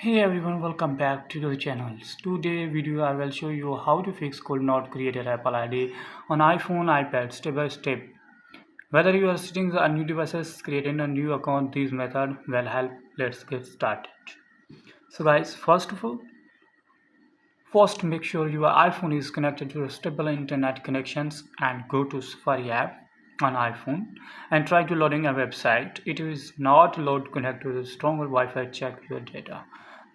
Hey everyone, welcome back to the channel. Today video I will show you how to fix could not created Apple ID on iPhone, iPad step by step. Whether you are setting a new devices, creating a new account, this method will help. Let's get started. So guys, first make sure your iPhone is connected to a stable internet connections and go to Safari app on iPhone and try to loading a website. It is not load connect to the stronger Wi-Fi, check your data.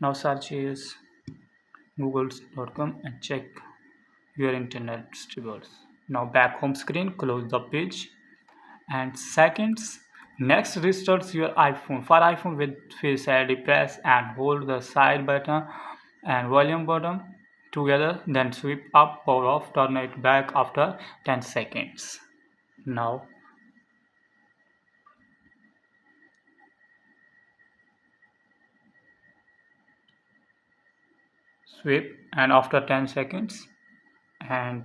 Now search is google.com and check your internet stables. Now back home screen, close the page and seconds. Next restart your iPhone. For iPhone with Face ID, press and hold the side button and volume button together, then sweep up, power off, turn it back after 10 seconds. Now sweep and after 10 seconds and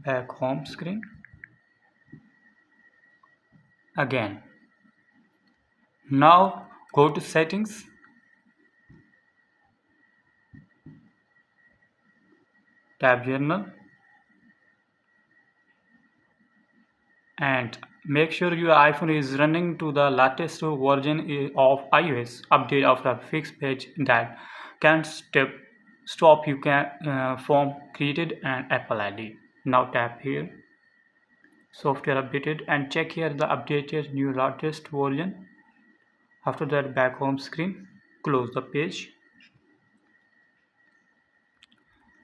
back home screen again. Now go to settings, tab journal and make sure your iPhone is running to the latest version of iOS. Update after fix page that can stop you can from created an Apple ID. Now tap here software updated and check here the updated new latest version. After that back home screen, close the page.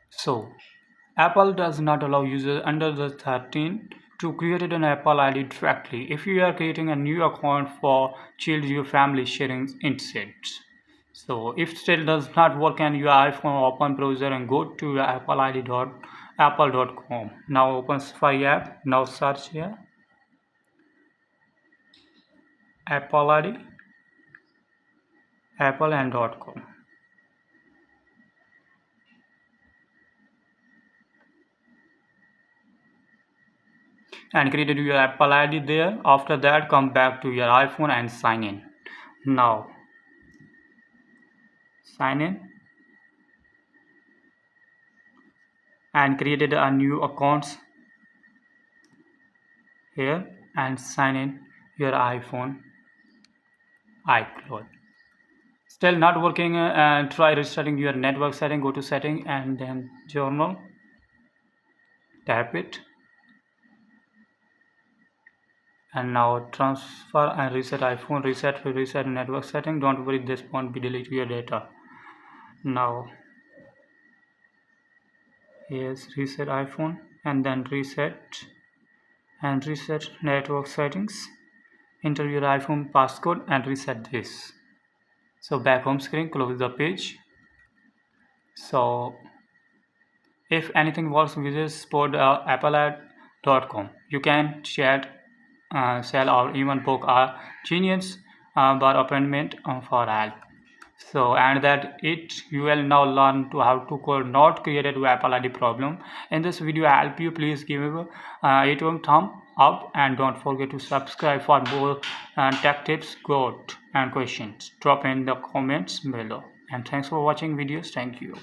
So Apple does not allow users under the 13 to create an Apple ID directly. If you are creating a new account for child your family sharing instead. So if still does not work on your iPhone, open browser and go to your appleid.apple.com. Now open Safari app. Now search here Apple ID, Apple and .com. And created your Apple ID there. After that, come back to your iPhone and sign in. Now sign in and created a new accounts here and sign in your iPhone iCloud. Still not working, try restarting your network setting. Go to setting and then journal, tap it and now transfer and reset iPhone, reset network setting. Don't worry, this won't be delete your data. Now here's reset iPhone and then reset network settings. Enter your iPhone passcode and reset this. So back home screen, close the page. So if anything works, visit applead.com. You can chat, sell or even book a genius bar appointment for help. So and that it you will now learn to how to code not created with Apple ID problem. In this video I help you, please give it a thumb up and don't forget to subscribe for more tech tips, code and questions. Drop in the comments below and thanks for watching videos. Thank you.